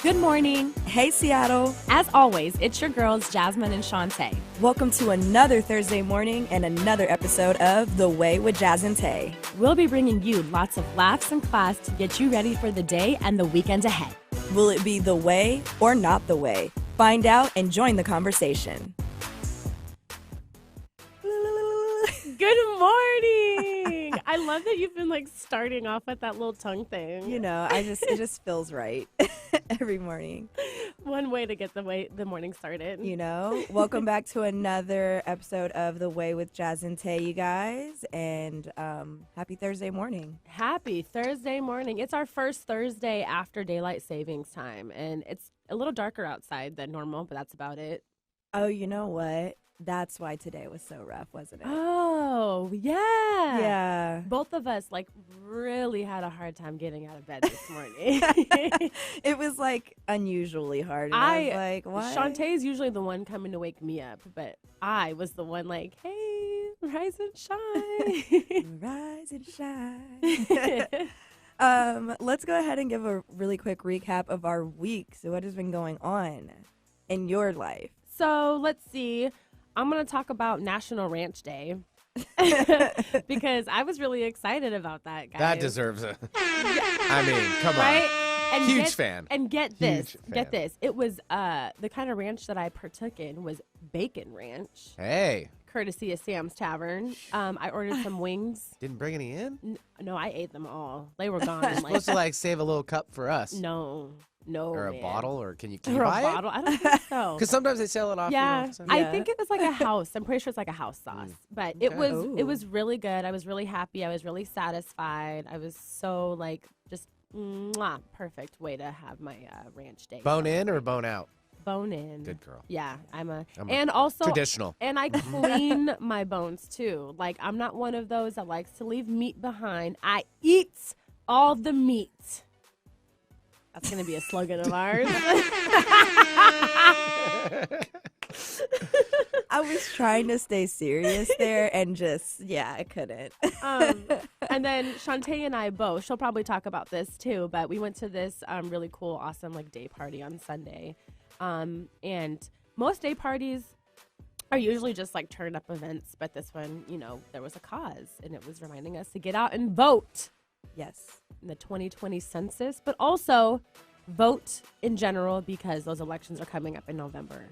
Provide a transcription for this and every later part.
Good morning. Hey, Seattle. As always, it's your girls, Jasmine and Shantae. Welcome to another Thursday morning and another episode of The Way with Jazz and Tay. We'll be bringing you lots of laughs and class to get you ready for the day and the weekend ahead. Will it be the way or not the way? Find out and join the conversation. Good morning. I love that you've been starting off with that little tongue thing. You know, it just feels right every morning. One way to get the morning started. You know, welcome back to another episode of The Way with Jazz and Tay, you guys, and happy Thursday morning. Happy Thursday morning. It's our first Thursday after daylight savings time, and it's a little darker outside than normal, but that's about it. Oh, you know what? That's why today was so rough, wasn't it? Oh, yeah. Yeah. Both of us really had a hard time getting out of bed this morning. It was unusually hard. And I was like, what? Shantae is usually the one coming to wake me up, but I was the one hey, rise and shine. Rise and shine. Let's go ahead and give a really quick recap of our week. So what has been going on in your life? So let's see. I'm going to talk about National Ranch Day because I was really excited about that, guys. That deserves a. I mean, come right? on. And Huge fan. And get this. Huge Get fan. this. It was the kind of ranch that I partook in was Bacon Ranch. Hey. Courtesy of Sam's Tavern. I ordered some wings. Didn't bring any in? No, I ate them all. They were gone. You're supposed to save a little cup for us. No, or a man. bottle, or can you Or buy a bottle? I don't think so. Because sometimes they sell it off. Yeah, You know, so. I think it was like a house. I'm pretty sure it's like a house sauce. But it Okay. was really good. I was really happy. I was really satisfied. I was so just perfect way to have my ranch day. Bone in or bone out? Bone in. Good girl. Yeah, I'm also traditional. And I clean my bones too. I'm not one of those that likes to leave meat behind. I eat all the meat. That's going to be a slogan of ours. I was trying to stay serious there and I couldn't. And then Shantae and I both, she'll probably talk about this too, but we went to this really cool, awesome day party on Sunday. And most day parties are usually just turned up events, but this one, there was a cause and it was reminding us to get out and vote. Yes. In the 2020 census, but also vote in general because those elections are coming up in November.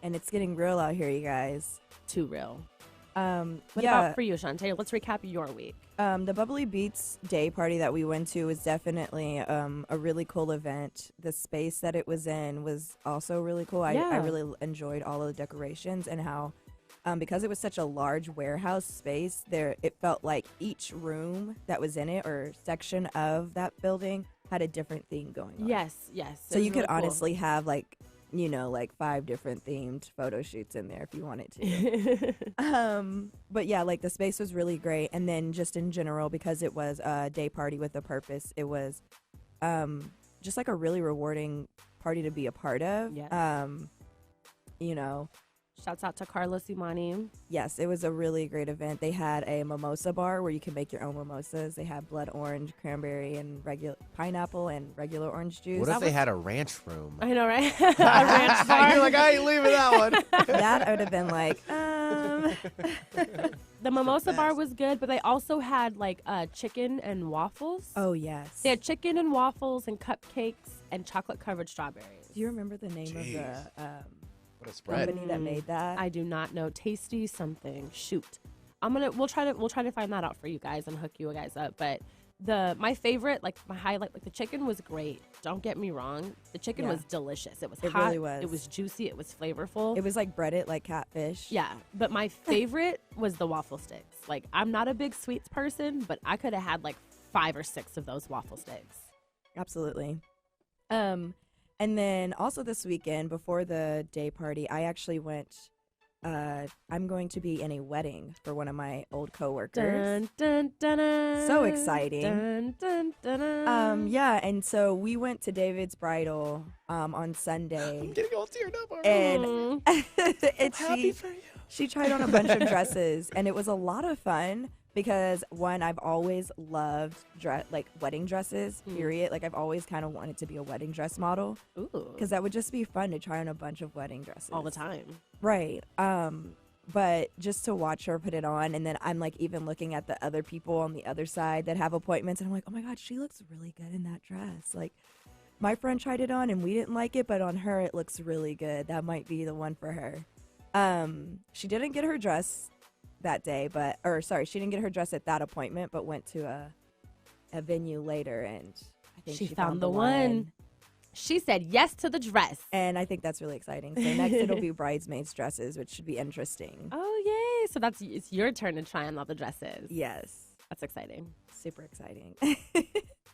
And it's getting real out here, you guys. Too real. What yeah. about for you, Shantae? Let's recap your week. The Bubbly Beats Day party that we went to was definitely a really cool event. The space that it was in was also really cool. I really enjoyed all of the decorations and how because it was such a large warehouse space, it felt like each room that was in it or section of that building had a different theme going on. Yes. So you could honestly have 5 different themed photo shoots in there if you wanted to. But yeah, the space was really great. And then just in general, because it was a day party with a purpose, it was just a really rewarding party to be a part of. Yes. Shouts out to Carlos Imani. Yes, it was a really great event. They had a mimosa bar where you can make your own mimosas. They had blood orange, cranberry, and regular pineapple and regular orange juice. What if they had a ranch room? I know, right? A ranch bar. You're I ain't leaving that one. That I would have been The mimosa bar was good, but they also had chicken and waffles. Oh, yes. They had chicken and waffles and cupcakes and chocolate covered strawberries. Do you remember the name of the What a spread. company that made that? I do not know. Tasty something. Shoot. We'll try to find that out for you guys and hook you guys up. But my favorite, my highlight, the chicken was great. Don't get me wrong. The chicken was delicious. It was hot. Really was. It was juicy. It was flavorful. It was breaded like catfish. Yeah. But my favorite was the waffle sticks. I'm not a big sweets person, but I could have had 5 or 6 of those waffle sticks. Absolutely. And then also this weekend before the day party, I actually went. I'm going to be in a wedding for one of my old coworkers. Dun, dun, dun, dun, So exciting. Dun, dun, dun, dun. Yeah, and so we went to David's bridal on Sunday. I'm getting all teared up already. And Happy for you. she tried on a bunch of dresses, and it was a lot of fun. Because one, I've always loved like wedding dresses, period. Like I've always kind of wanted to be a wedding dress model. Ooh. Because that would just be fun to try on a bunch of wedding dresses. All the time. Right. But just to watch her put it on, and then I'm like even looking at the other people on the other side that have appointments, and I'm like, oh my God, she looks really good in that dress. Like my friend tried it on and we didn't like it, but on her it looks really good. That might be the one for her. She didn't get her dress that day, she didn't get her dress at that appointment, but went to a venue later, and I think she found the one. She said yes to the dress. And I think that's really exciting. So next it'll be bridesmaids dresses, which should be interesting. Oh, yay. So it's your turn to try on all the dresses. Yes. That's exciting. Super exciting.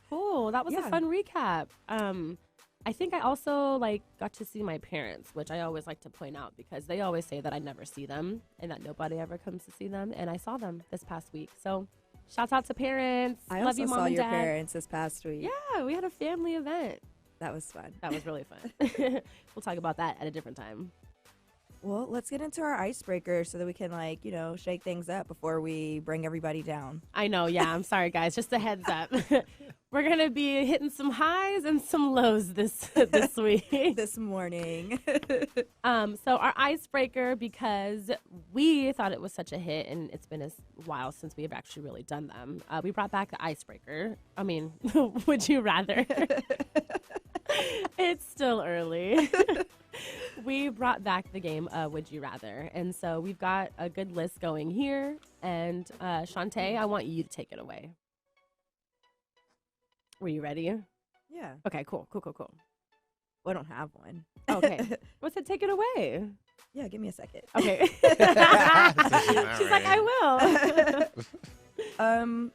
Cool. That was a fun recap. I think I also got to see my parents, which I always like to point out because they always say that I never see them and that nobody ever comes to see them. And I saw them this past week. So shouts out to parents. I Love also you, Mom saw and your Dad. parents this past week. Yeah, we had a family event. That was fun. That was really fun. We'll talk about that at a different time. Well, let's get into our icebreaker so that we can, shake things up before we bring everybody down. I know. Yeah, I'm sorry, guys. Just a heads up. We're going to be hitting some highs and some lows this week. This morning. So our icebreaker, because we thought it was such a hit and it's been a while since we have actually really done them, we brought back the icebreaker. I mean, would you rather? It's still early. We brought back the game Would You Rather. And so we've got a good list going here. And Shantae, I want you to take it away. Were you ready? Yeah. Okay, cool. Well, I don't have one. Okay. What's it? Take it away. Yeah, give me a second. Okay. She's like, I will.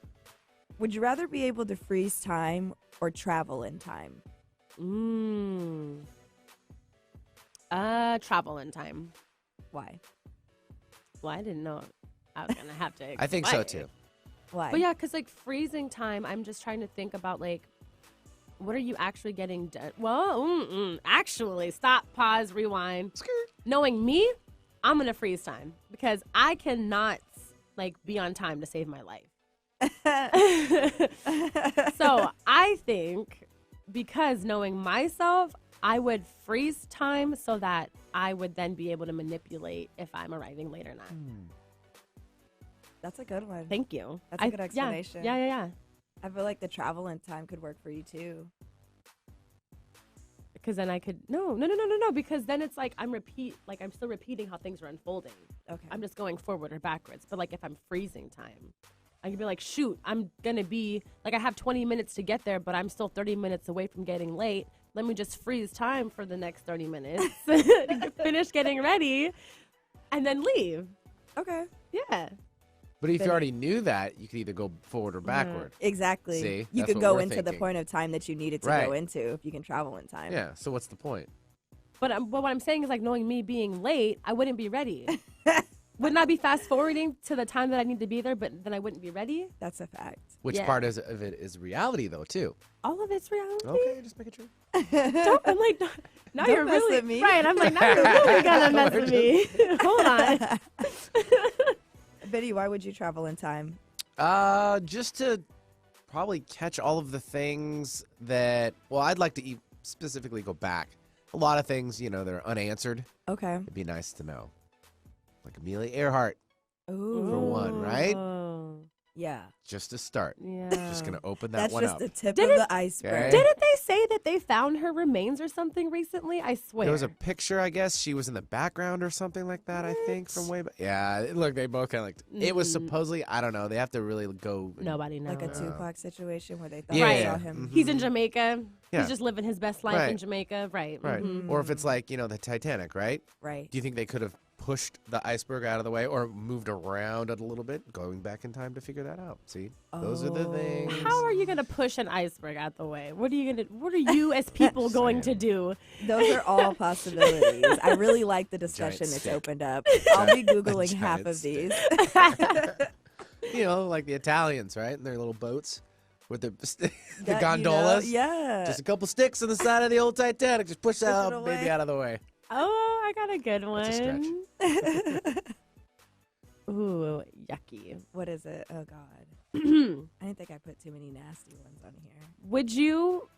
Would you rather be able to freeze time or travel in time? Travel in time. Why? Well, I didn't know I was going to have to I think so, explain. too. Why? But yeah, because freezing time, I'm just trying to think about what are you actually getting done? Well, actually, stop, pause, rewind. Knowing me, I'm going to freeze time because I cannot be on time to save my life. So I think because knowing myself, I would freeze time so that I would then be able to manipulate if I'm arriving late or not. That's a good one. Thank you. That's a good explanation. Yeah. I feel like the travel in time could work for you too. Because then I could no. Because then it's I'm still repeating how things are unfolding. Okay. I'm just going forward or backwards. But if I'm freezing time, I could be shoot, I'm gonna be I have 20 minutes to get there, but I'm still 30 minutes away from getting late. Let me just freeze time for the next 30 minutes, finish getting ready, and then leave. Okay. Yeah. But if you already knew that, you could either go forward or backward. Exactly. See, you that's could what go we're into the thinking. point of time that you needed to Right. go into if you can travel in time. Yeah, so what's the point? But what I'm saying is knowing me being late, I wouldn't be ready. Wouldn't I be fast forwarding to the time that I need to be there, but then I wouldn't be ready? That's a fact. Which Yeah. part of it is reality, though, too? All of it's reality. Okay, just make it true. I'm now Don't you're mess really with me. right. I'm now you're really gonna mess with me. Hold on. Biddy, why would you travel in time? Just to probably catch all of the things that, I'd like to specifically go back. A lot of things, they're unanswered. Okay. It'd be nice to know. Like Amelia Earhart, Ooh. for one, right? Oh, Yeah. Just to start. yeah. Just going to open that That's one just up. the tip Did of it- the iceberg. Okay. Didn't they say that they found her remains or something recently? I swear. There was a picture, I guess. She was in the background or something like that, I think, from way back. Yeah, look, they both kind of it was supposedly, I don't know. They have to really go. Nobody knows. Like a Tupac situation where they thought Yeah, they yeah. saw him. He's in Jamaica. Yeah. He's just living his best life in Right. Jamaica. Right. Right. Mhm. Or if it's like, the Titanic, right? Right. Do you think they could have pushed the iceberg out of the way or moved around it a little bit, going back in time to figure that out? See? Those are the Oh. things. How are you gonna push an iceberg out the way? What are you as people going to do? Those are all possibilities. I really like the discussion Giant it's stick. opened up. I'll be Googling giant half of stick. these. Like the Italians, right? And their little boats with the That, gondolas. yeah. Just a couple sticks on the side of the old Titanic. Just push that it out, baby away. out of the way. Oh, I got a good one. That's a stretch. Ooh, yucky. What is it? Oh, God. I didn't think I put too many nasty ones on here. Would you...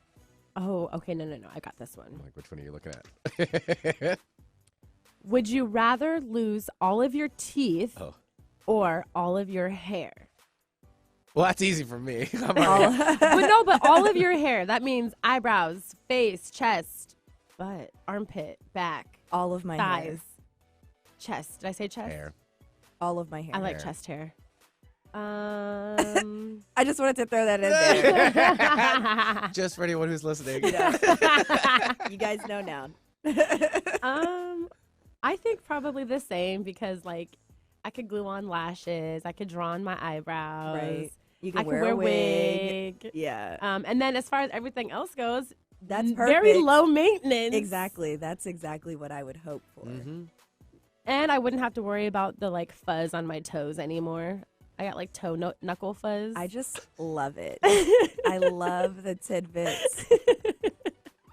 Oh, okay, no. I got this one. Like, which one are you looking at? Would you rather lose all of your teeth or all of your hair? Well, that's easy for me. But all of your hair. That means eyebrows, face, chest, butt, armpit, back. All of my thighs, hair. chest. Did I say chest? Hair. All of my hair. I like chest hair. I just wanted to throw that in there. Just for anyone who's listening. You guys know now. I think probably the same because, like, I could glue on lashes. I could draw on my eyebrows. Right. You I can could wear a wig. Yeah. And then as far as everything else goes, That's perfect. very low maintenance. Exactly. That's exactly what I would hope for. Mm-hmm. And I wouldn't have to worry about the, like, fuzz on my toes anymore. I got, like, knuckle fuzz. I just love it. I love the tidbits.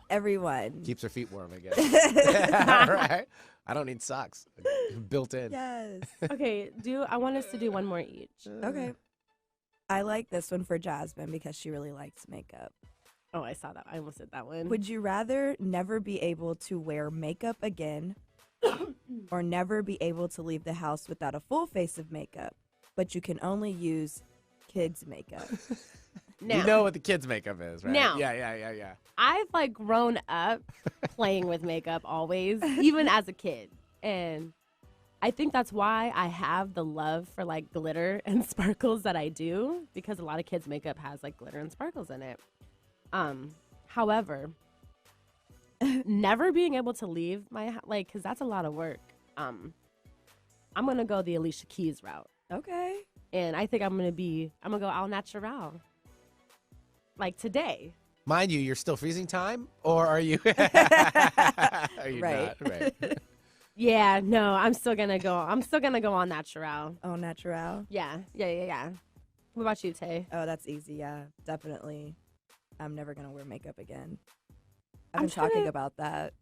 Everyone. Keeps her feet warm, I guess. All right. I don't need socks. Built in. Yes. Okay, I want us to do one more each. Okay. I like this one for Jasmine because she really likes makeup. Oh, I saw that. I almost did that one. Would you rather never be able to wear makeup again or never be able to leave the house without a full face of makeup, but you can only use kids' makeup? Now, you know what the kids' makeup is, right? Now. Yeah. I've, like, grown up playing with makeup always, even as a kid. And I think that's why I have the love for, like, glitter and sparkles that I do, because a lot of kids' makeup has, like, glitter and sparkles in it. However, never being able to leave my like, because that's a lot of work. I'm going to go the Alicia Keys route. Okay. And I think I'm going to go au natural. Like today. Mind you, you're still freezing time, or are you? Are you Right. not? Right. Yeah, no, I'm still gonna go on natural. Oh, natural. Yeah. What about you, Tay? Oh, that's easy. Yeah, definitely. I'm never going to wear makeup again. I've I'm been talking trying to- about that.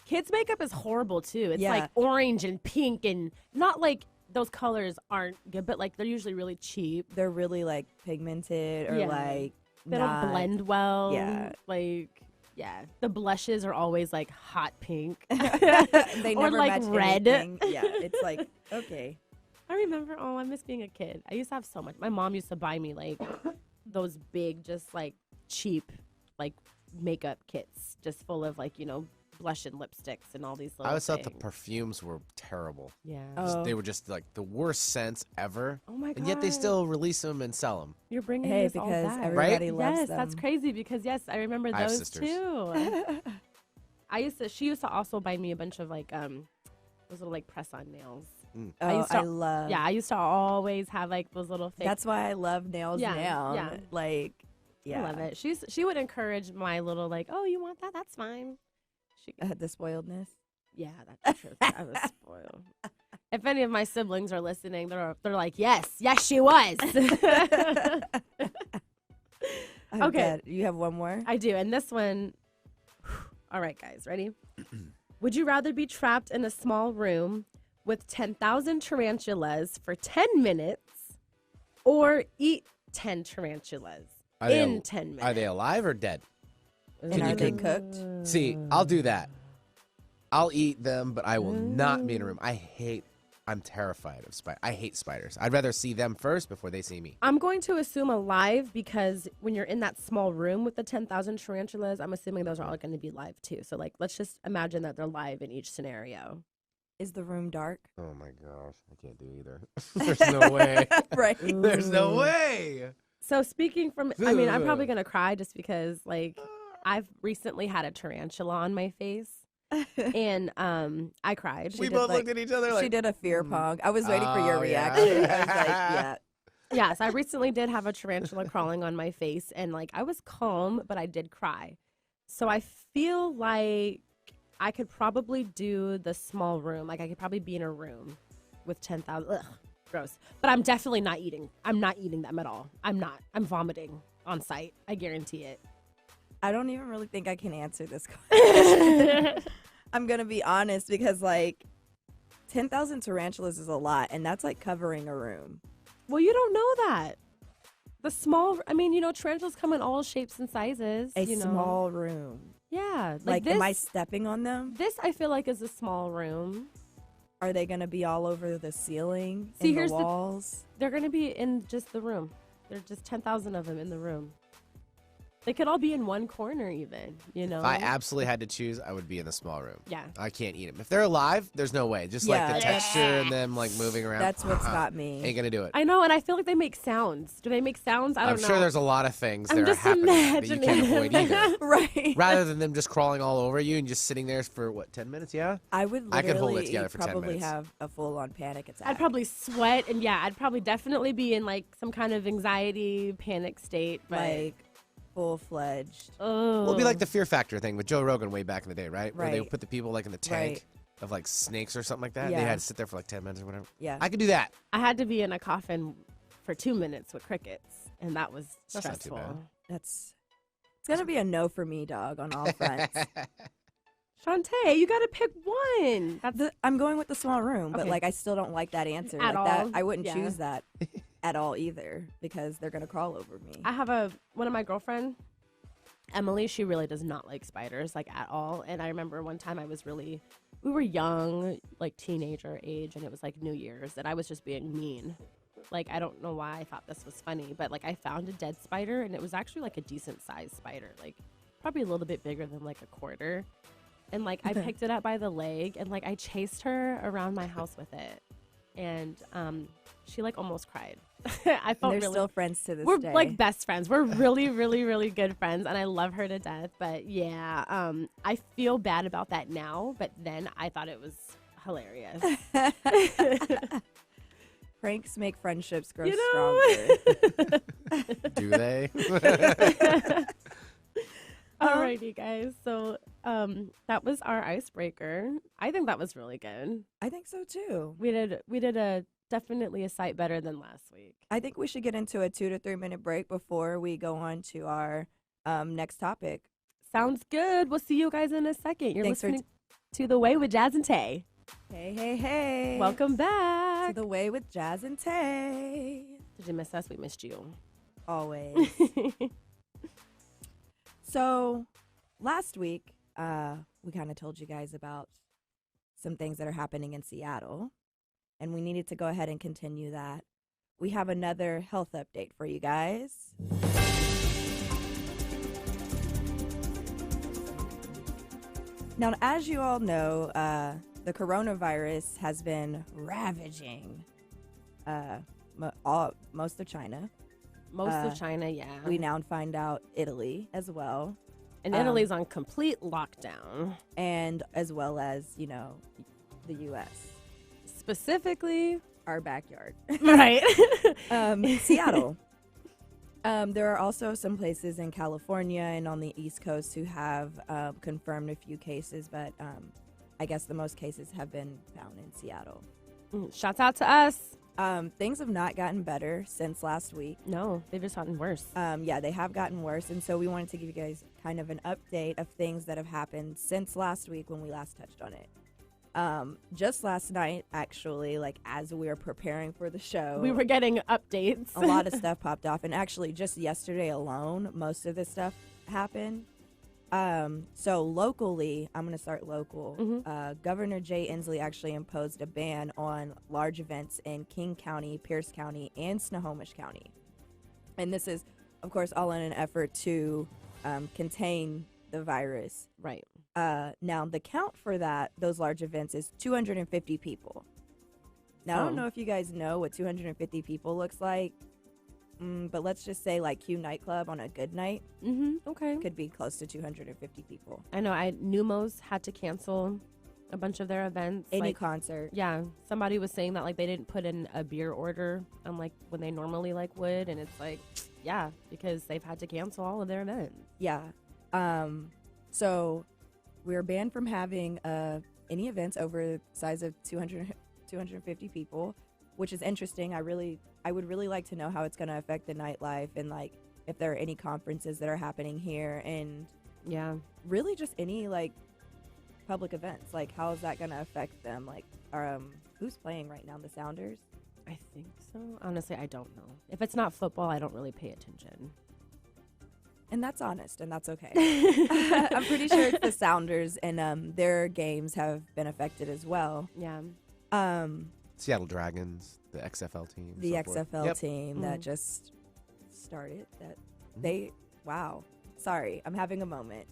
Kids' makeup is horrible too. It's Yeah. like orange and pink, and not like those colors aren't good, but like they're usually really cheap. They're really like pigmented or Yeah. like They not. don't blend well. Yeah. Like, yeah. The blushes are always like hot pink. They Or, never like, match red. anything. Yeah, it's like okay. I remember, I miss being a kid. I used to have so much. My mom used to buy me like those big, just like cheap, like makeup kits, just full of like, blush and lipsticks and all these little I always thought the things. perfumes were terrible. Yeah. Oh. They were just like the worst scents ever. Oh my god. And yet they still release them and sell them. You're bringing Hey, this all because back. everybody loves Yes, them. that's crazy because yes, I remember I have those sisters. too. She used to also buy me a bunch of like those little like press on nails. Oh, used to- I love. Yeah, I used to always have like those little fake. That's why I love nails Yeah, now. yeah. Like, yeah. I love it. She would encourage my little like, oh, you want that? That's fine. She, The spoiledness. yeah, that's true. I was spoiled. If any of my siblings are listening, they're like, yes, she was. Okay. You have one more? I do, and this one. All right, guys, ready? Would you rather be trapped in a small room with 10,000 tarantulas for 10 minutes, or eat 10 tarantulas in 10 minutes? Are they alive or dead? And are they cooked? See, I'll do that. I'll eat them, but I will not be in a room. I'm terrified of spiders. I hate spiders. I'd rather see them first before they see me. I'm going to assume alive because when you're in that small room with the 10,000 tarantulas, I'm assuming those are all going to be live too. So like, let's just imagine that they're live in each scenario. Is the room dark? Oh my gosh, I can't do either. There's no way. Right. There's no way. So speaking from, I'm probably going to cry just because like I've recently had a tarantula on my face and I cried. We both looked at each other like, She did a fear pong. I was waiting for your Oh, yeah. reaction. I was like, yeah. Yes, I recently did have a tarantula crawling on my face and like I was calm, but I did cry. So I feel like I could probably do the small room. Like I could probably be in a room with 10,000. Ugh, gross. But I'm definitely not eating. I'm not eating them at all. I'm not. I'm vomiting on sight. I guarantee it. I don't even really think I can answer this question. I'm going to be honest because, like, 10,000 tarantulas is a lot, and that's like covering a room. Well, you don't know that. The small, I mean, tarantulas come in all shapes and sizes. A small room. Yeah. Like am I stepping on them? This, I feel like, is a small room. Are they going to be all over the ceiling, in the walls? They're going to be in just the room. There's just 10,000 of them in the room. They could all be in one corner even, If I absolutely had to choose, I would be in the small room. Yeah. I can't eat them. If they're alive, there's no way. Just like the texture and them like moving around. That's what's got me. Ain't going to do it. I know, and I feel like they make sounds. Do they make sounds? I don't know. I'm sure there's a lot of things that I'm are just happening that you can't avoid either. Right. Rather than them just crawling all over you and just sitting there for, 10 minutes, yeah? I would I could hold it together for 10 probably minutes. have a full-on panic attack. I'd probably sweat, and I'd probably definitely be in like some kind of anxiety, panic state. But like full-fledged. oh. Well, it'd be like the Fear Factor thing with Joe Rogan way back in the day, right? Where they Right. would put the people like in the tank of like snakes or something like that. Yeah. They had to sit there for like 10 minutes or whatever. Yeah. I could do that. I had to be in a coffin for 2 minutes with crickets, and that was That's not too stressful. bad. It's going to be a no for me, dog, on all fronts. Shantae, you got to pick one. I'm going with the small room, but Okay. like I still don't like that answer. At like that, all? I wouldn't Yeah. choose that at all either because they're going to crawl over me. I have one of my girlfriend, Emily, she really does not like spiders, like at all. And I remember one time we were young, like teenager age, and it was like New Year's, and I was just being mean. Like, I don't know why I thought this was funny, but like I found a dead spider, and it was actually like a decent sized spider, like probably a little bit bigger than like a quarter. And like I picked it up by the leg, and like I chased her around my house with it. And she like almost cried. I felt They're really still friends to this we're day. like best friends. We're really, really, really good friends, and I love her to death. But yeah, I feel bad about that now, but then I thought it was hilarious. Pranks make friendships grow You know? stronger. Do they? Alrighty, guys. So that was our icebreaker. I think that was really good. I think so too. We did definitely a sight better than last week. I think we should get into a 2 to 3 minute break before we go on to our next topic. Sounds good. We'll see you guys in a second. You're Thanks for listening to The Way with Jazz and Tay. Hey, hey, hey. Welcome to back. The Way with Jazz and Tay. Did you miss us? We missed you. Always. So last week, we kind of told you guys about some things that are happening in Seattle, and we needed to go ahead and continue that. We have another health update for you guys. Now, as you all know, the coronavirus has been ravaging most of China. Most of China, yeah. We now find out Italy as well. And Italy's on complete lockdown. And as well as, the U.S. Specifically, Our backyard. right. Seattle. There are also some places in California and on the East Coast who have confirmed a few cases, but I guess the most cases have been found in Seattle. Shouts out to us. Things have not gotten better since last week. No, they've just gotten worse. Yeah, they have gotten worse. And so we wanted to give you guys kind of an update of things that have happened since last week when we last touched on it. Just last night, actually, like as we were preparing for the show, We were getting updates. a lot of stuff popped off. And actually, just yesterday alone, most of this stuff happened. So locally, I'm going to start local. Governor Jay Inslee actually imposed a ban on large events in King County, Pierce County, and Snohomish County. And this is, of course, all in an effort to contain the virus. Right. Now, the count for those large events is 250 people. Now, I don't know if you guys know what 250 people looks like, but let's just say like Q Nightclub on a good night Okay. could be close to 250 people. I know. Numos had to cancel a bunch of their events. Any like, concert. yeah, somebody was saying that like they didn't put in a beer order like when they normally like would, and it's like, yeah, because they've had to cancel all of their events. Yeah. So we're banned from having any events over the size of 250 people, which is interesting. I would really like to know how it's going to affect the nightlife and like if there are any conferences that are happening here and Yeah. really just any like public events. Like how is that going to affect them? Like Who's playing right now? The Sounders? I think so. Honestly, I don't know. If it's not football, I don't really pay attention. And that's honest, and that's okay. I'm pretty sure it's the Sounders, and their games have been affected as well. Yeah. Seattle Dragons, the XFL team. The so forth. XFL team that just started. Wow. Sorry, I'm having a moment.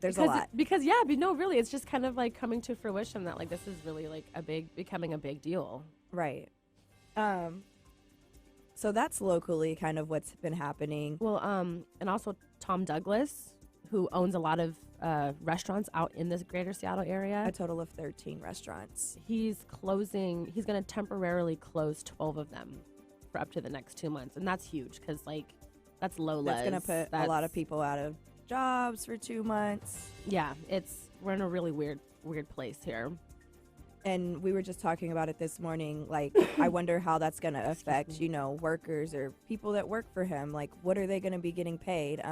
There's a lot. Really, it's just kind of like coming to fruition that like this is really like becoming a big deal. Right. So that's locally kind of what's been happening. Well, and also Tom Douglas, who owns a lot of restaurants out in this greater Seattle area. A total of 13 restaurants. He's going to temporarily close 12 of them for up to the next 2 months. And that's huge because, like, that's low That's going to put a lot of people out of jobs for 2 months. Yeah, we're in a really weird place here. And we were just talking about it this morning. Like, I wonder how that's going to affect, workers or people that work for him. Like, what are they going to be getting paid?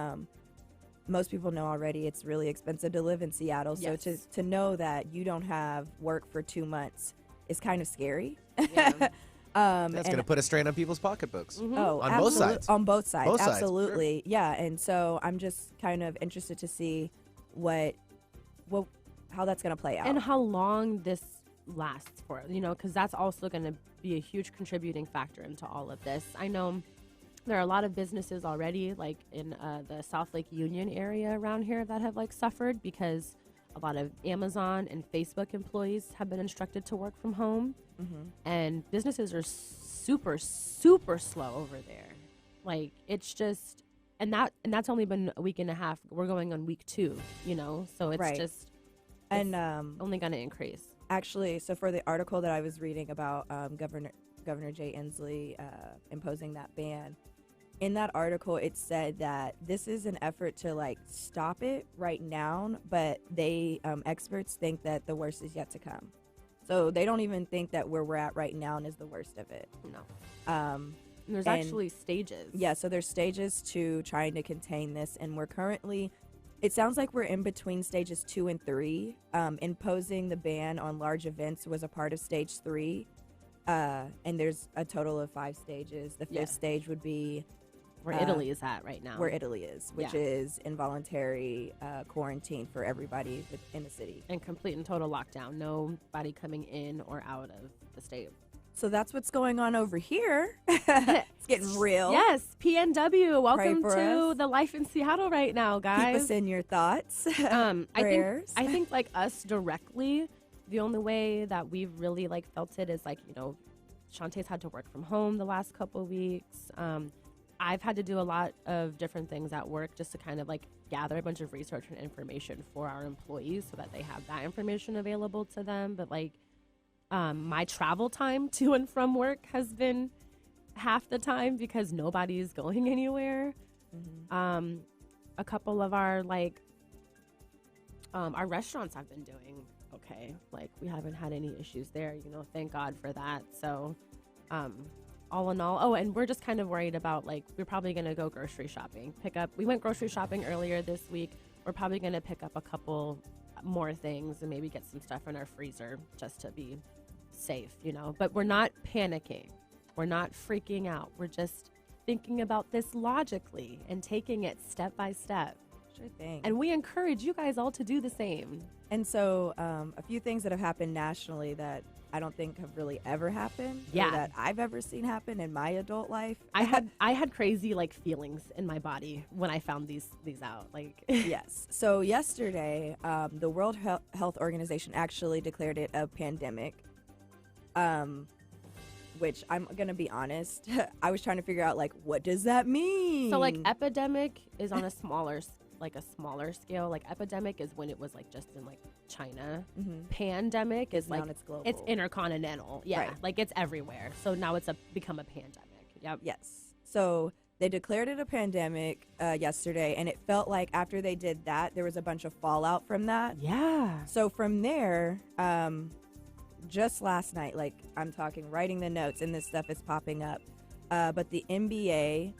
Most people know already it's really expensive to live in Seattle. Yes. So to know that you don't have work for 2 months is kind of scary. Yeah. That's going to put a strain on people's pocketbooks. Mm-hmm. Oh, on both sides. On both sides. Both sides, absolutely. Sure. Yeah. And so I'm just kind of interested to see how that's going to play out. And how long this lasts for, because that's also going to be a huge contributing factor into all of this. I know there are a lot of businesses already, like in the South Lake Union area around here, that have like suffered because a lot of Amazon and Facebook employees have been instructed to work from home, and businesses are super, super slow over there. Like it's just, and that's only been a week and a half. We're going on week 2, so it's just only going to increase. Actually, so for the article that I was reading about Governor Jay Inslee imposing that ban, in that article it said that this is an effort to like stop it right now, but they experts think that the worst is yet to come. So they don't even think that where we're at right now is the worst of it. No. There's actually stages. Yeah, so there's stages to trying to contain this, and we're currently, it sounds like we're in between stages 2 and 3. Imposing the ban on large events was a part of stage 3, and there's a total of 5 stages. The 5th stage would be where Italy is at right now. Where Italy is, which is involuntary quarantine for everybody in the city. And complete and total lockdown. Nobody coming in or out of the state. So that's what's going on over here. It's getting real. Yes, PNW. Welcome to the life in Seattle right now, guys. Keep us in your thoughts. Prayers. I think like us directly, the only way that we've really like felt it is like, Shantae's had to work from home the last couple of weeks. I've had to do a lot of different things at work just to kind of like gather a bunch of research and information for our employees so that they have that information available to them. But like my travel time to and from work has been half the time because nobody's going anywhere. A couple of our our restaurants have been doing okay. Like we haven't had any issues there, thank God for that. So all in all, and we're just kind of worried about like we're probably going to go grocery shopping. We went grocery shopping earlier this week. We're probably going to pick up a couple more things and maybe get some stuff in our freezer just to be safe, but we're not panicking. We're not freaking out. We're just thinking about this logically and taking it step by step. Sure thing. And we encourage you guys all to do the same. And so a few things that have happened nationally that I don't think have really ever happened. Yeah. Or that I've ever seen happen in my adult life. I had crazy like feelings in my body when I found these out. Like yes. So yesterday, the World Health Organization actually declared it a pandemic. Which I'm gonna be honest, I was trying to figure out like what does that mean? So like epidemic is on a smaller scale. Like epidemic is when it was like just in like China. Pandemic is like it's global. It's intercontinental. Yeah, right. Like it's everywhere. So now it's become a pandemic. Yep. Yes. So they declared it a pandemic yesterday, and it felt like after they did that, there was a bunch of fallout from that. Yeah. So from there, just last night, like I'm talking, writing the notes, and this stuff is popping up. But the NBA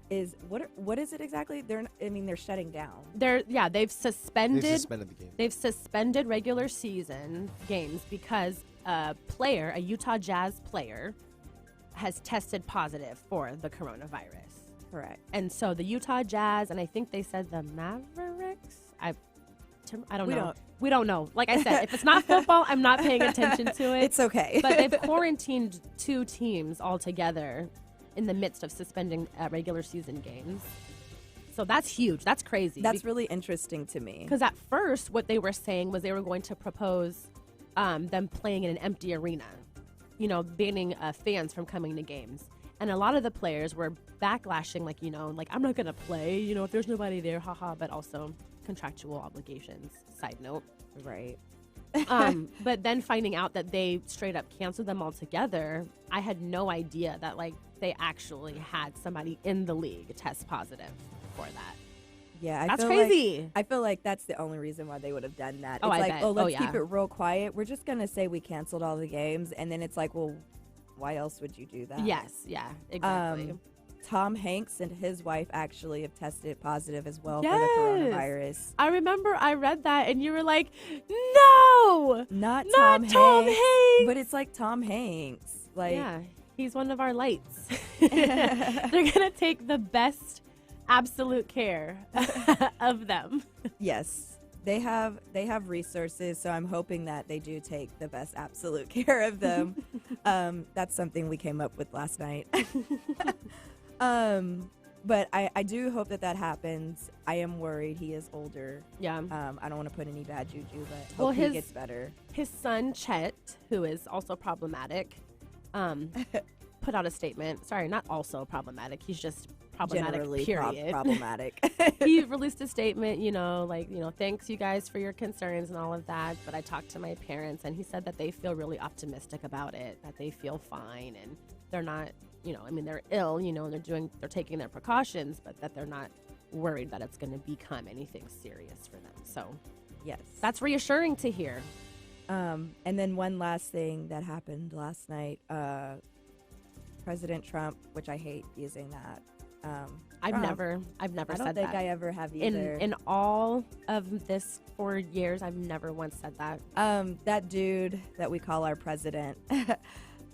is what is it exactly? They're shutting down. They've suspended the game. They've suspended regular season games because a player, a Utah Jazz player, has tested positive for the coronavirus. Correct. And so the Utah Jazz, and I think they said the Mavericks. I don't know. We don't know. Like I said, if it's not football, I'm not paying attention to it. It's okay. But they've quarantined 2 teams altogether in the midst of suspending regular season games. So that's huge. That's crazy. That's really interesting to me. Because at first, what they were saying was they were going to propose them playing in an empty arena, banning fans from coming to games. And a lot of the players were backlashing, like, I'm not going to play, if there's nobody there, haha, but also contractual obligations, side note. Right. But then finding out that they straight up canceled them altogether, I had no idea that, like, they actually had somebody in the league test positive for that. Yeah, that's crazy. I feel like that's the only reason why they would have done that. Oh, it's I like, bet. let's keep it real quiet. We're just going to say we canceled all the games. And then it's like, well, why else would you do that? Yes, yeah, exactly. Tom Hanks and his wife actually have tested positive as well yes. for the coronavirus. I remember I read that and you were like, no! Not Tom Hanks! But it's like Tom Hanks. Like, yeah, he's one of our lights. They're going to take the best absolute care of them. Yes. They have resources, so I'm hoping that they do take the best absolute care of them. That's something we came up with last night. But I do hope that happens. I am worried. He is older. Yeah. I don't want to put any bad juju, but hope he gets better. His son, Chet, who is also problematic, put out a statement. Sorry, not also problematic. He's just problematic, generally period. Problematic. He released a statement, thanks you guys for your concerns and all of that. But I talked to my parents and he said that they feel really optimistic about it, that they feel fine and they're not, they're ill, and they're taking their precautions, but that they're not worried that it's going to become anything serious for them. So, yes, that's reassuring to hear. And then one last thing that happened last night, President Trump, which I hate using that. I've never said that. I don't think I ever have either. In all of this 4 years, I've never once said that. That dude that we call our president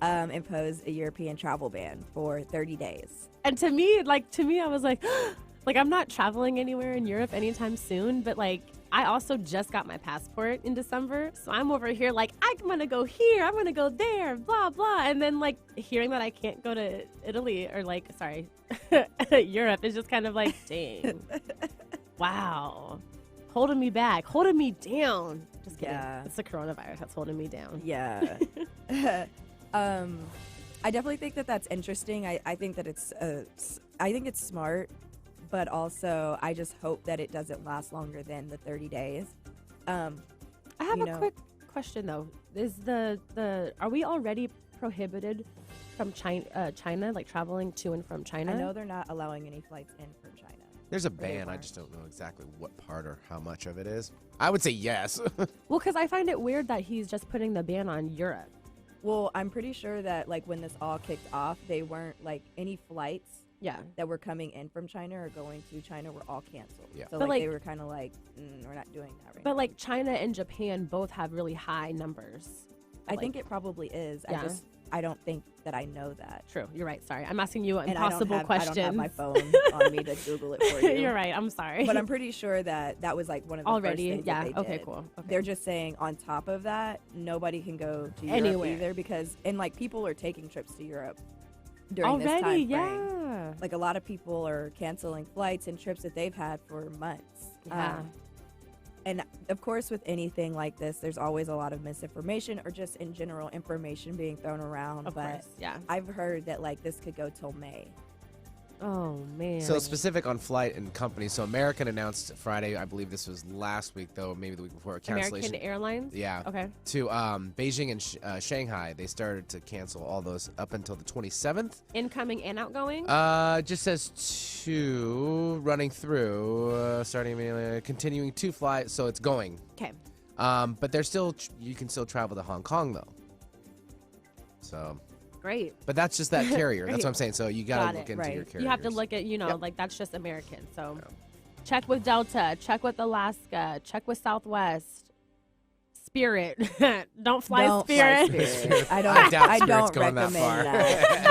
imposed a European travel ban for 30 days. And to me, I was like, I'm not traveling anywhere in Europe anytime soon, but I also just got my passport in December, so I'm over here I'm gonna go here, I'm gonna go there, blah blah, and then hearing that I can't go to Italy or Europe is just kind of dang, wow, holding me back, holding me down. Just kidding. Yeah. It's the coronavirus that's holding me down. Yeah. I definitely think that's interesting. I think that it's smart. But also, I just hope that it doesn't last longer than the 30 days. I have a quick question, though. Is are we already prohibited from China, traveling to and from China? I know they're not allowing any flights in from China. There's a ban. I just don't know exactly what part or how much of it is. I would say yes. Well, because I find it weird that he's just putting the ban on Europe. Well, I'm pretty sure that when this all kicked off, they weren't any flights. Yeah, that were coming in from China or going to China were all canceled. Yeah. So they were kind of we're not doing that right now. But China and Japan both have really high numbers. I think it probably is. Yeah. I don't think that I know that. True. You're right. Sorry. I'm asking you an impossible question. I don't have my phone on me to Google it for you. You're right. I'm sorry. But I'm pretty sure that was one of the first things that they did. Okay, cool. Okay. They're just saying on top of that, nobody can go to Europe anywhere either because people are taking trips to Europe during already, this time frame. Yeah. A lot of people are canceling flights and trips that they've had for months. Yeah. And of course, with anything like this, there's always a lot of misinformation or just in general information being thrown around. Of course, yeah. I've heard that this could go till May. Oh, man. So specific on flight and company. So American announced Friday, I believe this was last week, though, maybe the week before, cancellation. American Airlines? Yeah. Okay. To Beijing and Shanghai. They started to cancel all those up until the 27th. Incoming and outgoing? Just says 2 running through, starting immediately, continuing 2 flights, so it's going. Okay. But there's still, you can still travel to Hong Kong, though. So... Great. But that's just that carrier. That's what I'm saying. So you got to look into your carriers. You have to look at, that's just American. So check with Delta, check with Alaska, check with Southwest, Spirit. Don't fly Don't Spirit. fly Spirit. I I doubt I Spirit's don't going that recommend far. that.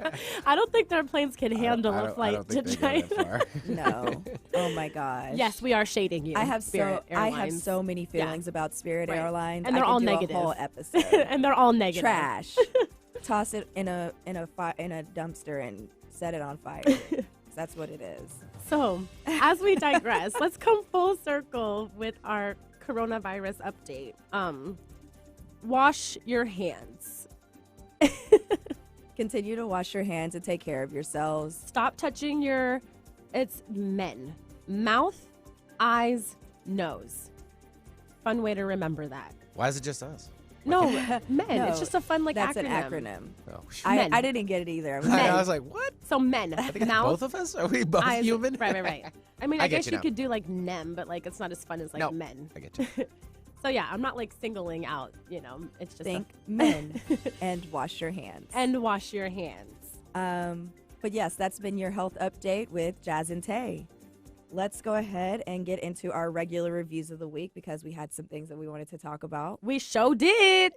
Right. I don't think their planes can handle a I flight don't to think they go that China. far. No. Oh my gosh. Yes, we are shading you. I have Spirit Airlines. so many feelings about Spirit Right. Airlines. And they're I could all do negative. A whole episode. And they're all negative. Trash. Toss it in a dumpster and set it on fire. That's what it is. So, as we digress, let's come full circle with our coronavirus update. Wash your hands. Continue to wash your hands and take care of yourselves. Stop touching it's men. Mouth, eyes, nose. Fun way to remember that. Why is it just us? No, men. No, it's just a fun That's acronym. an acronym. Oh, Men. I didn't get it either. I was like, what? So men. I think it's Mouth, both of us? Are we both eyes, human? Right. I mean, I I get guess you you now. could do like nem, but like it's not as fun as like No. men. I get you. So yeah, I'm not like singling out, it's just Think men and wash your hands. and wash your hands. But yes, that's been your health update with Jazz and Tay. Let's go ahead and get into our regular reviews of the week because we had some things that we wanted to talk about. We sure did.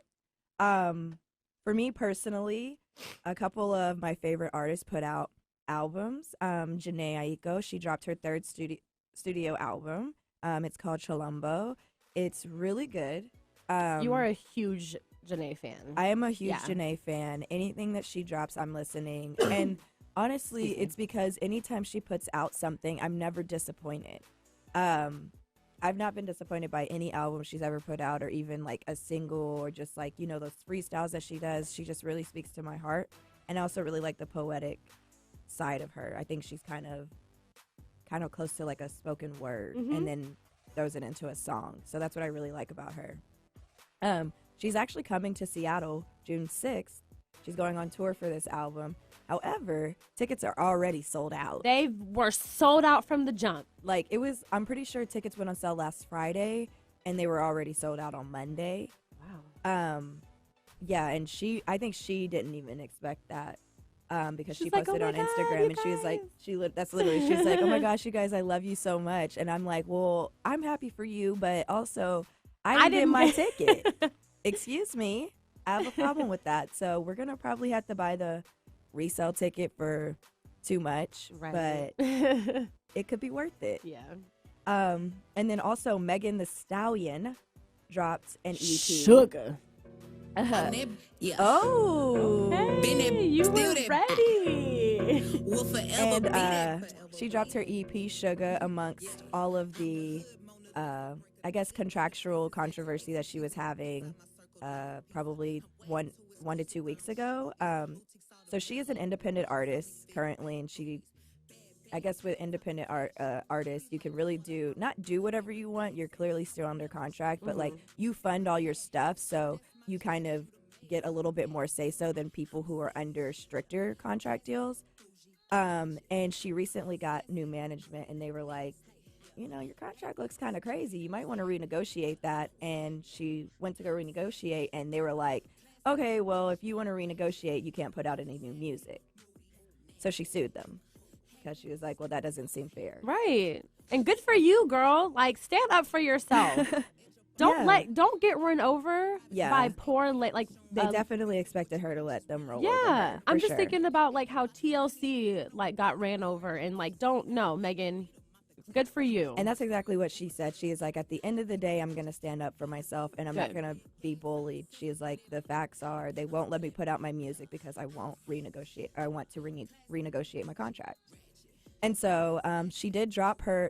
For me personally, a couple of my favorite artists put out albums. Janae Aiko, she dropped her third studio album. It's called Chalumbo. It's really good. You are a huge Janae fan. I am a huge Yeah. Janae fan. Anything that she drops, I'm listening. And honestly, it's because anytime she puts out something, I'm never disappointed. I've not been disappointed by any album she's ever put out or even like a single or just like, those freestyles that she does. She just really speaks to my heart. And I also really like the poetic side of her. I think she's kind of close to like a spoken word and then throws it into a song. So that's what I really like about her. She's actually coming to Seattle June 6th. She's going on tour for this album. However, tickets are already sold out. They were sold out from the jump. Like I'm pretty sure tickets went on sale last Friday and they were already sold out on Monday. Wow. Yeah, and I think she didn't even expect that. Because She's she like, posted "Oh on my God, Instagram you and she was like, guys." that's literally, she's like, oh my gosh, you guys, I love you so much. And I'm like, well, I'm happy for you, but also I didn't get my ticket. Excuse me. I have a problem with that. So we're going to probably have to buy the resale ticket for too much, Right. but it could be worth it. Yeah. And then also Megan Thee Stallion dropped an EP. SUGA. Yeah. Oh. Hey, you were ready. Will forever And be that. she dropped her EP SUGA amongst all of the, I guess, contractual controversy that she was having probably one to 2 weeks ago. So she is an independent artist currently, and I guess with independent artists, you can really not do whatever you want. You're clearly still under contract, but like you fund all your stuff, so you kind of get a little bit more say-so than people who are under stricter contract deals. And she recently got new management, and they were like, your contract looks kind of crazy. You might want to renegotiate that. And she went to go renegotiate, and they were like, okay, well, if you want to renegotiate, you can't put out any new music. So she sued them because she was like, well, that doesn't seem fair. Right. And good for you, girl. Like, stand up for yourself. Don't get run over by poor, They definitely expected her to let them roll over yeah. her, I'm for just sure. thinking about like how TLC like got ran over and like, don't know, Megan. Good for you. And that's exactly what she said. She is like, at the end of the day, I'm going to stand up for myself, and I'm not Good. going to be bullied. She is like, the facts are they won't let me put out my music because I won't renegotiate. I want to renegotiate my contract. And so she did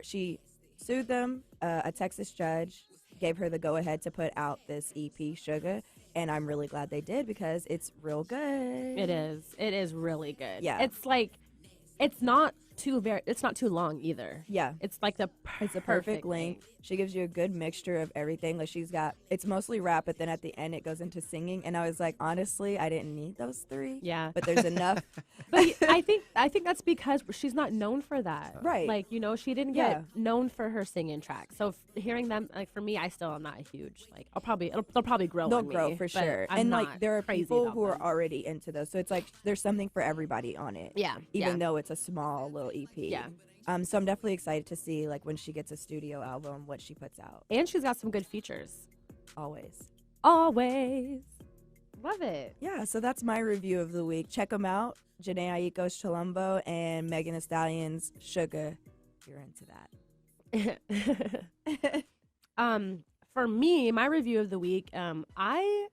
she sued them. A Texas judge gave her the go-ahead to put out this EP, SUGA, and I'm really glad they did because it's real good. It is. It is really good. Yeah. It's like, it's not too long either. Yeah. It's like It's a perfect length. She gives you a good mixture of everything. Like it's mostly rap, but then at the end it goes into singing. And I was like, honestly, I didn't need those three. Yeah. But there's enough. But I think that's because she's not known for that. Right. Like, she didn't get known for her singing track. So hearing them, like for me, I still am not a huge, like they'll probably grow They'll on me, grow for but sure. I'm And not like there are crazy people about who are them. already into those. So it's like there's something for everybody on it. Yeah. Even though it's a small little EP. Yeah. So I'm definitely excited to see like when she gets a studio album, what she puts out. And she's got some good features. Always. Always. Love it. Yeah, so that's my review of the week. Check them out. Janae Aiko's Chilombo and Megan Thee Stallion's SUGA. If you're into that. For me, my review of the week, I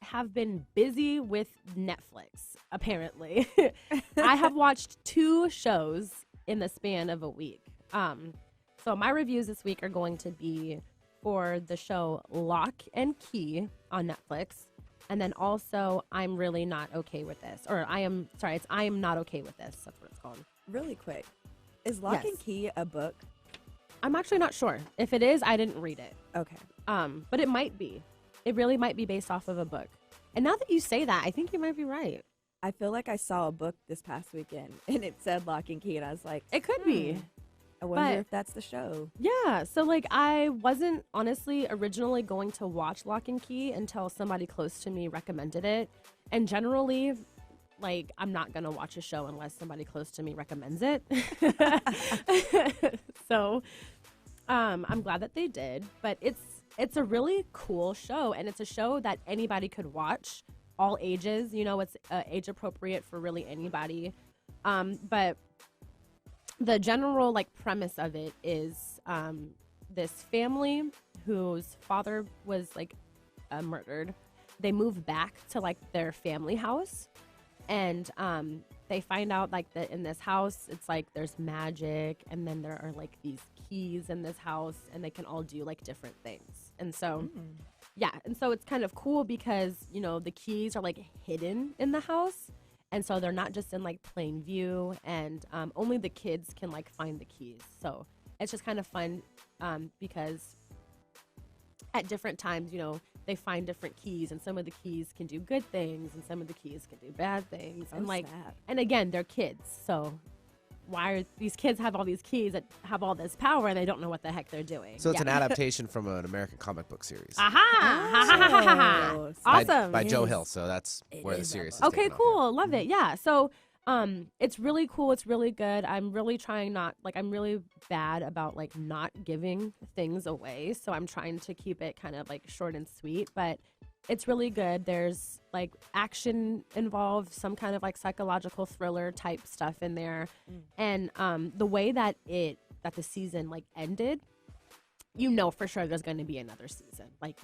have been busy with Netflix, apparently. I have watched 2 shows in the span of a week. So my reviews this week are going to be for the show Lock and Key on Netflix. And then also, I'm really not okay with this. Or I am not okay with this. That's what it's called. Really quick. Is Lock and Key a book? I'm actually not sure. If it is, I didn't read it. Okay. But it might be. It really might be based off of a book. And now that you say that, I think you might be right. I feel like I saw a book this past weekend, and it said Lock and Key, and I was like, it could be. I wonder if that's the show. Yeah. So, like, I wasn't honestly originally going to watch Lock and Key until somebody close to me recommended it. And generally, like, I'm not going to watch a show unless somebody close to me recommends it. So, I'm glad that they did. But it's a really cool show, and it's a show that anybody could watch, all ages. You know, it's age appropriate for really anybody. But the general like premise of it is this family whose father was like murdered. They move back to like their family house, and they find out like that in this house it's like there's magic, and then there are like these keys in this house, and they can all do like different things. And so yeah, and so it's kind of cool because, you know, the keys are like hidden in the house. And so they're not just in like plain view, and only the kids can like find the keys. So it's just kind of fun because at different times, you know, they find different keys, and some of the keys can do good things, and some of the keys can do bad things. And like, and again, they're kids. So why are these kids have all these keys that have all this power, and they don't know what the heck they're doing? So it's an adaptation from an American comic book series. Aha! Awesome. By Joe Hill. So that's where the series is. Okay, taken cool. off, Love it. Yeah. So it's really cool. It's really good. I'm really trying I'm really bad about like not giving things away. So I'm trying to keep it kind of like short and sweet, but it's really good. There's like action involved, some kind of like psychological thriller type stuff in there. And the way that the season like ended, you know for sure there's going to be another season. Like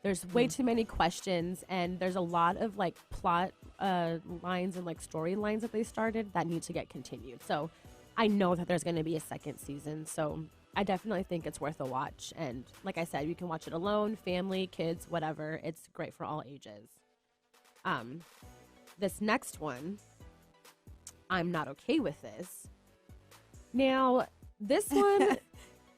there's way too many questions, and there's a lot of like plot lines and like storylines that they started that need to get continued. So I know that there's going to be a second season. So I definitely think it's worth a watch. And like I said, you can watch it alone, family, kids, whatever. It's great for all ages. This next one, I'm not okay with this. Now, this one,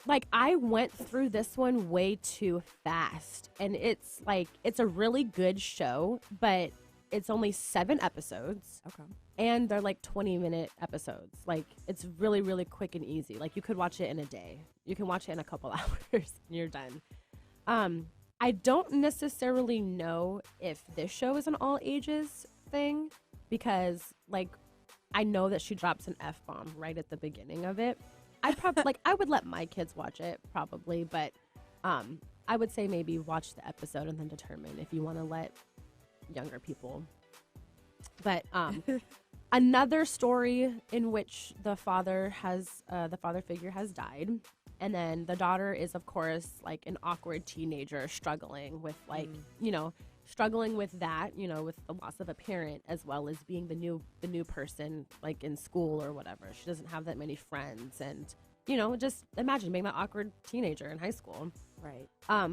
like I went through this one way too fast. And it's like, it's a really good show, but it's only 7 episodes. Okay. And they're like 20-minute episodes. Like, it's really, really quick and easy. Like, you could watch it in a day. You can watch it in a couple hours and you're done. I don't necessarily know if this show is an all ages thing because, like, I know that she drops an F-bomb right at the beginning of it. I'd probably, like, I would let my kids watch it probably, but I would say maybe watch the episode and then determine if you want to let younger people. But another story in which the father figure has died, and then the daughter is of course like an awkward teenager struggling with like struggling with that, with the loss of a parent, as well as being the new person like in school or whatever. She doesn't have that many friends, and just imagine being that awkward teenager in high school. Right.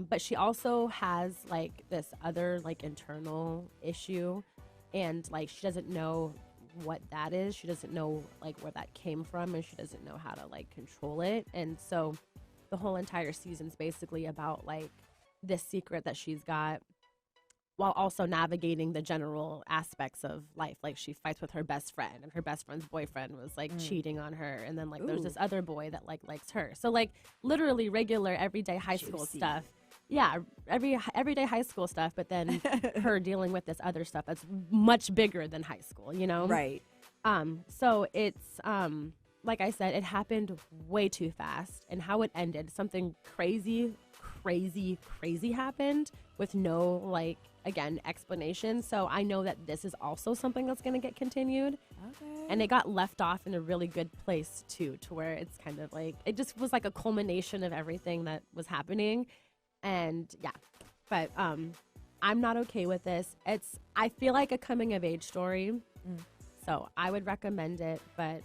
But she also has like this other like internal issue, and like she doesn't know what that is. She doesn't know like where that came from, and she doesn't know how to like control it. And so the whole entire season's basically about like this secret that she's got, while also navigating the general aspects of life. Like she fights with her best friend, and her best friend's boyfriend was like cheating on her, and then like there's this other boy that like likes her. So like literally regular everyday high school stuff. Yeah, everyday high school stuff, but then her dealing with this other stuff that's much bigger than high school, Right. So it's like I said, it happened way too fast, and how it ended, something crazy happened with no, like, again, explanation. So I know that this is also something that's going to get continued. Okay. And it got left off in a really good place, too, to where it's kind of like, it just was like a culmination of everything that was happening. And yeah, but I'm not okay with this. I feel like a coming of age story. So I would recommend it, but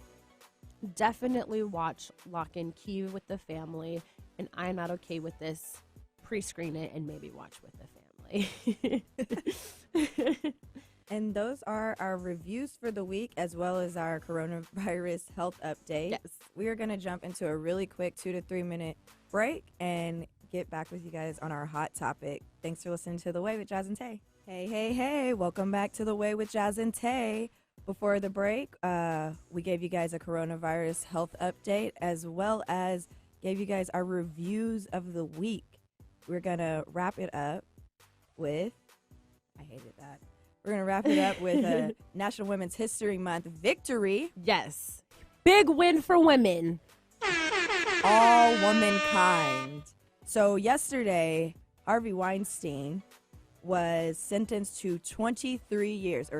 definitely watch Lock and Key with the family. And I'm not okay with this. Pre-screen it and maybe watch with the family. And those are our reviews for the week, as well as our coronavirus health update. Yes. We are going to jump into a really quick 2 to 3 minute break and get back with you guys on our hot topic. Thanks for listening to The Way with Jazz and Tay. Hey. Welcome back to The Way with Jazz and Tay. Before the break, we gave you guys a coronavirus health update, as well as gave you guys our reviews of the week. We're going to wrap it up with, I hated that. We're going to wrap it up with a National Women's History Month victory. Yes. Big win for women. All womankind. So yesterday, Harvey Weinstein was sentenced to 23 years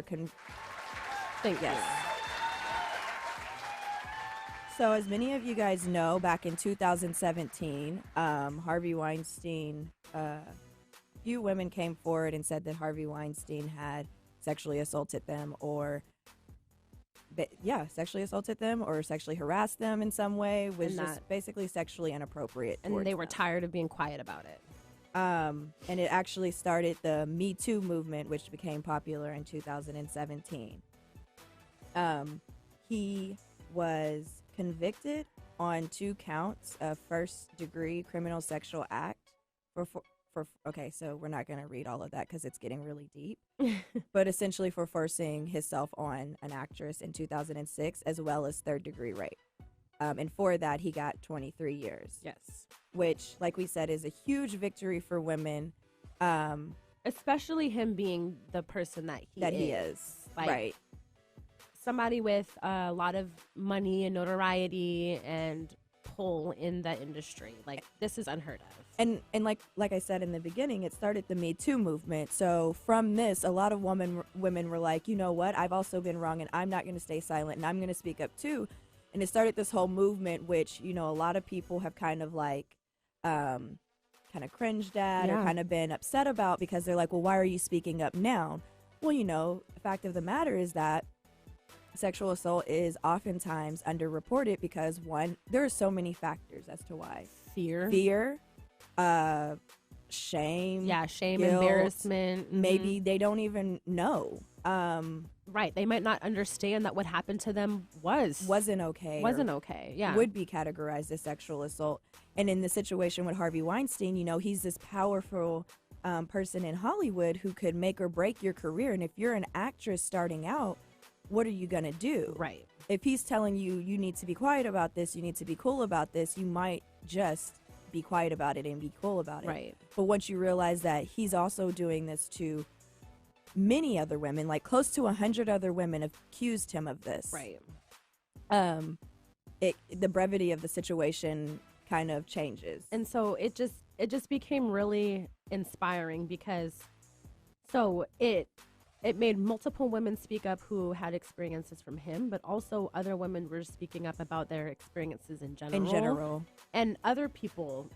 Thank you. So as many of you guys know, back in 2017, Harvey Weinstein, few women came forward and said that Harvey Weinstein had sexually assaulted them or sexually harassed them in some way, was just basically sexually inappropriate. And they were tired of being quiet about it. And it actually started the Me Too movement, which became popular in 2017. He was convicted on 2 counts of first-degree criminal sexual act okay, so we're not going to read all of that because it's getting really deep, but essentially for forcing himself on an actress in 2006, as well as third-degree rape. And for that, he got 23 years. Yes. Which, like we said, is a huge victory for women. Especially him being the person that he is. Like, right. Somebody with a lot of money and notoriety and pull in the industry. Like, this is unheard of. And like I said in the beginning, it started the Me Too movement. So from this, a lot of women were like, you know what, I've also been wrong, and I'm not going to stay silent, and I'm going to speak up too. And it started this whole movement, which, you know, a lot of people have kind of like kind of cringed at or kind of been upset about, because they're like, well, why are you speaking up now? Well, you know, the fact of the matter is that sexual assault is oftentimes underreported because, one, there are so many factors as to why. Fear, shame, shame, guilt, embarrassment. Maybe they don't even know. Right, they might not understand that what happened to them wasn't okay. Would be categorized as sexual assault. And in the situation with Harvey Weinstein, you know, he's this powerful person in Hollywood who could make or break your career. And if you're an actress starting out, what are you gonna do? Right. If he's telling you, you need to be quiet about this, you need to be cool about this, you might just be quiet about it and be cool about it. Right. But once you realize that he's also doing this to many other women, like close to 100 other women have accused him of this. Right. The brevity of the situation kind of changes. And so it just became really inspiring, because it made multiple women speak up who had experiences from him, but also other women were speaking up about their experiences in general. And other people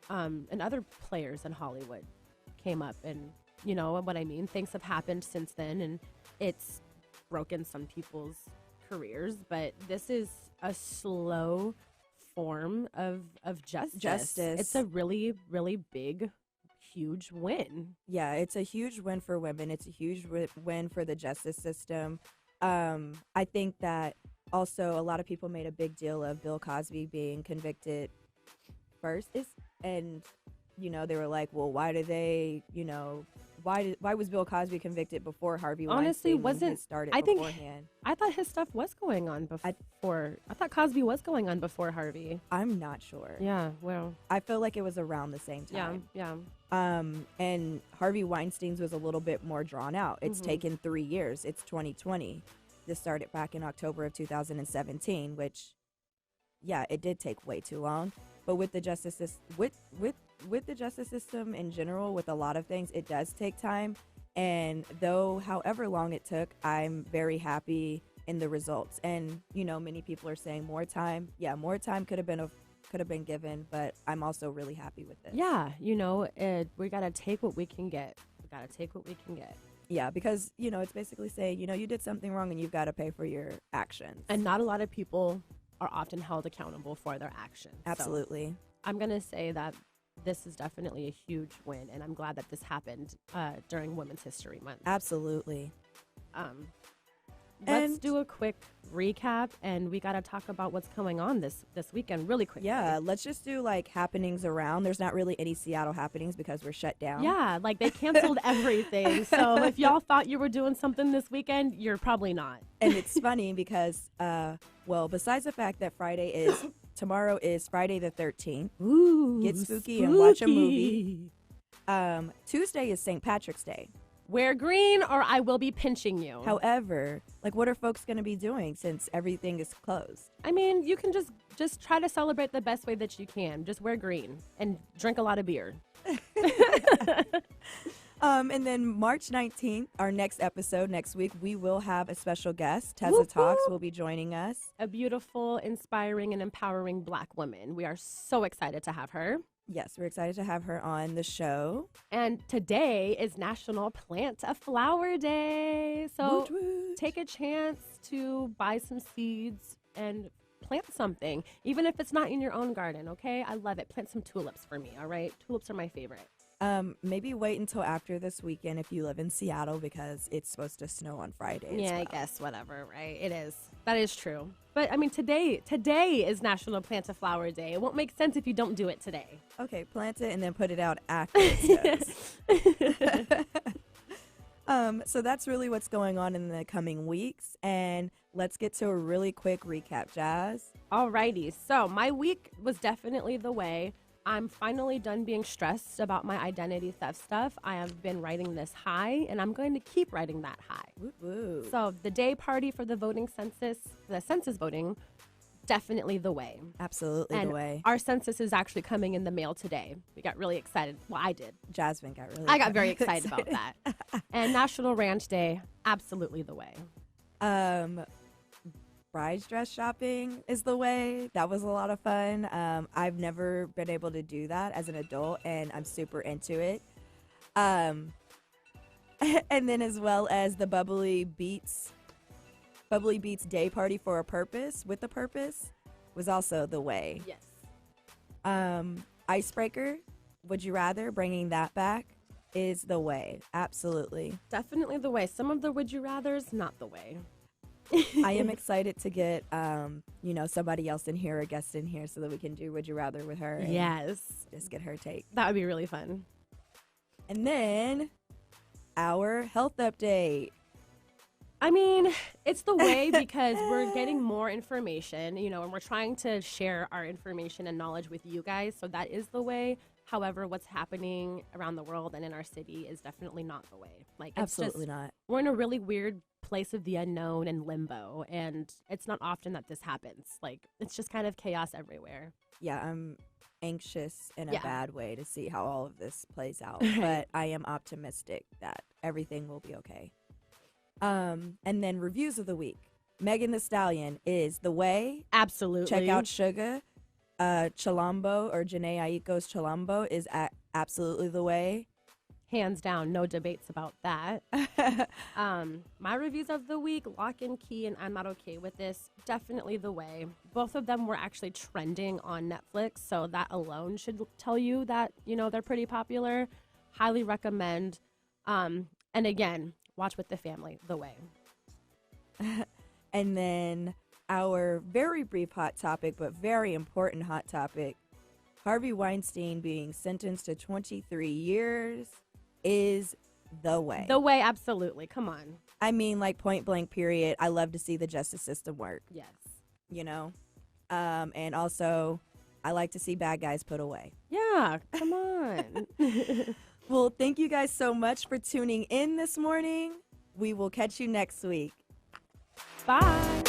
and other players in Hollywood came up, and you know what I mean? Things have happened since then, and it's broken some people's careers, but this is a slow form of justice. It's a really, really big, huge win. Yeah, it's a huge win for women. It's a huge win for the justice system. I think that also a lot of people made a big deal of Bill Cosby being convicted first. And, you know, they were like, well, why do they, you know, why was Bill Cosby convicted before Harvey Weinstein? Honestly, beforehand? I thought his stuff was going on before. I thought Cosby was going on before Harvey. I'm not sure. Yeah, well, I feel like it was around the same time. Yeah. And Harvey Weinstein's was a little bit more drawn out. It's taken 3 years. It's 2020. This started back in October of 2017, which, yeah, it did take way too long. But with the justice with with the justice system in general, with a lot of things, it does take time. And though, however long it took, I'm very happy in the results. And, you know, many people are saying more time. Yeah, more time could have been given, but I'm also really happy with this. Yeah, you know, we got to take what we can get. Yeah, because, you know, it's basically saying, you know, you did something wrong and you've got to pay for your actions. And not a lot of people are often held accountable for their actions. Absolutely. So I'm going to say that this is definitely a huge win, and I'm glad that this happened during Women's History Month. Absolutely. Let's do a quick recap, and we got to talk about what's going on this weekend really quickly. Yeah, let's just do like happenings around. There's not really any Seattle happenings because we're shut down. Yeah, like they canceled everything. So if y'all thought you were doing something this weekend, you're probably not. And it's funny because, well, besides the fact that tomorrow is Friday the 13th. Ooh, Get spooky and watch a movie. Tuesday is St. Patrick's Day. Wear green or I will be pinching you. However, like, what are folks going to be doing since everything is closed? I mean, you can just try to celebrate the best way that you can. Just wear green and drink a lot of beer. And then March 19th, our next episode next week, we will have a special guest. Tessa Talks will be joining us. A beautiful, inspiring, and empowering Black woman. We are so excited to have her. Yes, we're excited to have her on the show. And today is National Plant a Flower Day. So Woot woot. Take a chance to buy some seeds and plant something, even if it's not in your own garden, okay? I love it. Plant some tulips for me, all right? Tulips are my favorite. Maybe wait until after this weekend if you live in Seattle because it's supposed to snow on Friday. Yeah, I guess, whatever, right? It is. That is true. But, I mean, today is National Plant a Flower Day. It won't make sense if you don't do it today. Okay, plant it and then put it out after it snows. So that's really what's going on in the coming weeks. And let's get to a really quick recap, Jazz. Alrighty. So my week was definitely the way. I'm finally done being stressed about my identity theft stuff. I have been riding this high, and I'm going to keep riding that high. Woo-woo. So the day party for the census voting, definitely the way. Absolutely and the way. Our census is actually coming in the mail today. We got really excited. Well, I did. Jasmine got really I got very excited about that. And National Ranch Day, absolutely the way. Bride's dress shopping is the way. That was a lot of fun. I've never been able to do that as an adult, and I'm super into it. And then as well as the Bubbly Beats Day Party for a Purpose, with a purpose, was also the way. Yes. Icebreaker, Would You Rather, bringing that back is the way. Absolutely. Definitely the way. Some of the Would You Rathers, not the way. I am excited to get, somebody else in here, a guest in here, so that we can do Would You Rather with her. And yes. just get her take. That would be really fun. And then our health update. I mean, it's the way because we're getting more information, and we're trying to share our information and knowledge with you guys. So that is the way. However, what's happening around the world and in our city is definitely not the way. Like, it's Absolutely just, not. We're in a really weird place of the unknown and limbo, and it's not often that this happens. Like, it's just kind of chaos everywhere. Yeah, I'm anxious in a Yeah. bad way to see how all of this plays out. But I am optimistic that everything will be okay. And then reviews of the week. Megan Thee Stallion is the way. Absolutely. Check out SUGA. Chilombo, or Janae Aiko's Chilombo, is absolutely the way. Hands down, no debates about that. My reviews of the week, Lock and Key and I'm Not Okay With This, definitely the way. Both of them were actually trending on Netflix, so that alone should tell you that, they're pretty popular. Highly recommend. And again, watch with the family, the way. And then our very brief hot topic, but very important hot topic, Harvey Weinstein being sentenced to 23 years is the way. The way, absolutely. Come on. I mean, like, point blank period. I love to see the justice system work. Yes. And also, I like to see bad guys put away. Yeah, come on. Well, thank you guys so much for tuning in this morning. We will catch you next week. Bye.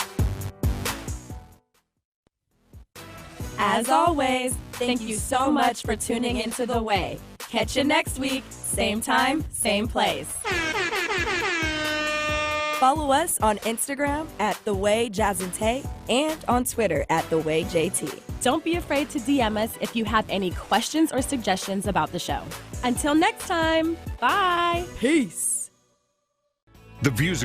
As always, thank you so much for tuning into The Way. Catch you next week, same time, same place. Follow us on Instagram at The Way Jazz and Tay and on Twitter at The Way JT. Don't be afraid to DM us if you have any questions or suggestions about the show. Until next time, bye. Peace. The views